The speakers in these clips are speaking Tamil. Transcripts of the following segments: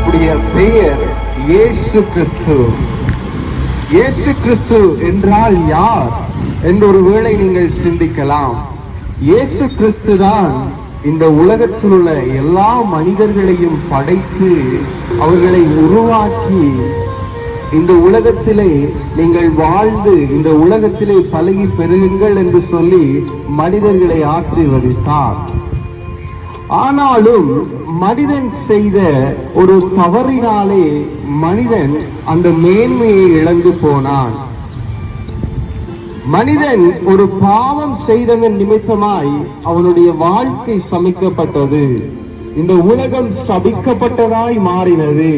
அவருடைய பெயர் இயேசு கிறிஸ்து. இயேசு கிறிஸ்து என்றால் யார் என்று ஒருவேளை நீங்கள் சிந்திக்கலாம். இயேசு கிறிஸ்து தான் இந்த உலகத்தில் உள்ள எல்லா மனிதர்களையும் படைத்து அவர்களை உருவாக்கி இந்த உலகத்திலே நீங்கள் வாழ்ந்து இந்த உலகத்திலே பழகி பெருகுங்கள் என்று சொல்லி மனிதர்களை ஆசீர்வதித்தார். ஆனாலும் மனிதன் செய்த ஒரு தவறினாலே மனிதன் அந்த மேன்மையை இழந்து போனான். மனிதன் ஒரு பாவம் செய்ததன் நிமித்தமாய் அவனுடைய வாழ்க்கை சபிக்கப்பட்டது. இந்த உலகம் சபிக்கப்பட்டதாய் மாறினது.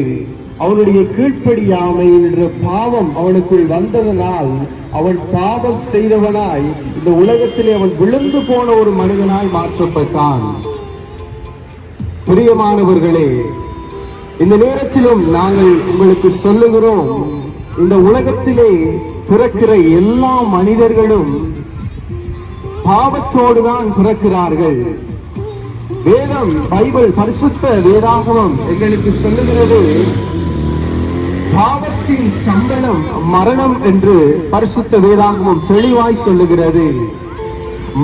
அவனுடைய கீழ்ப்படியாமை என்ற பாவம் அவனுக்குள் வந்ததனால் அவன் பாவம் செய்தவனாய் இந்த உலகத்திலே அவன் விழுந்து போன ஒரு மனிதனாய் மாற்றப்பட்டான். பிரியமானவர்களே, இந்த நேரத்திலும் நாங்கள் உங்களுக்கு சொல்லுகிறோம், இந்த உலகத்திலே பிறக்கிற எல்லா மனிதர்களும் பாவத்தோடுதான் பிறக்கிறார்கள். வேதம், பைபிள், பரிசுத்த வேதாகமம் எங்களுக்கு சொல்லுகிறது, பாவத்தின் சம்பளம் மரணம் என்று பரிசுத்த வேதாகமம் தெளிவாய் சொல்லுகிறது.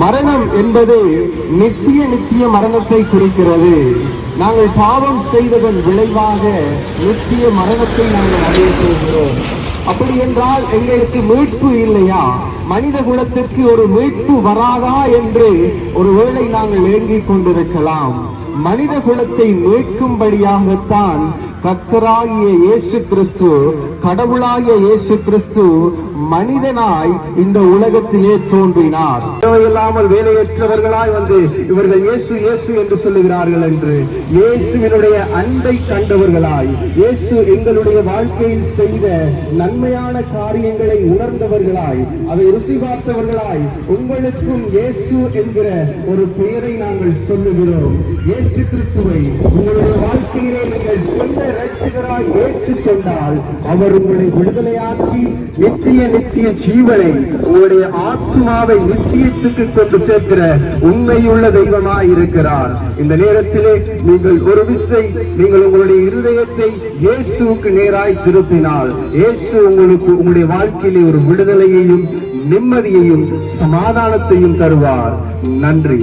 மரணம் என்பது நித்திய மரணத்தை குறிக்கிறது. நாங்கள் பாவம் செய்ததன் விளைவாக நித்திய மரணத்தை நாங்கள் அடைய போகிறோம். அப்படி என்றால் எங்களுக்கு மீட்பு இல்லையா? மனித குலத்திற்கு ஒரு மீட்பு வராதா என்று ஒருவேளை நாங்கள் ஏங்கிக் கொண்டிருக்கலாம். மனித குலத்தை மீட்கும்படியாகத்தான் கர்த்தராகிய இயேசு கிறிஸ்து, கடவுளாகிய இயேசு கிறிஸ்து மனிதனாய் இந்த உலகத்திலே தோன்றினார். தேவையில்லாமல் வேலையற்றவர்களாய் வந்து இவர்கள் இயேசு இயேசு என்று சொல்லுகிறார்கள் என்று இயேசுவினுடைய அன்பை கண்டவர்களாய், இயேசு எங்களுடைய வாழ்க்கையில் செய்த நன்மையான காரியங்களை உணர்ந்தவர்களாய், அதை ருசி பார்த்தவர்களாய் உங்களுக்கும் இயேசு என்கிற ஒரு பெயரை நாங்கள் சொல்லுகிறோம். இயேசு கிறிஸ்துவை உங்களுடைய வாழ்க்கையிலே நீங்கள் சொந்த இரட்சகராய் ஏற்றுக்கொண்டால் அவர் உங்களை விடுதலையாக்கி நித்திய ஜீவனை, உங்களுடைய ஆத்மாவை நித்தியத்துக்கு கொண்டு சேர்க்கிற உண்மையுள்ள தெய்வமாய் இருக்கிறார். இந்த நேரத்திலே நீங்கள் ஒரு விசை நீங்கள் உங்களுடைய இருதயத்தை இயேசுவுக்கு நேராய் திருப்பினால் இயேசு உங்களுக்கு உங்களுடைய வாழ்க்கையிலே ஒரு விடுதலையையும் நிம்மதியையும் சமாதானத்தையும் தருவார். நன்றி.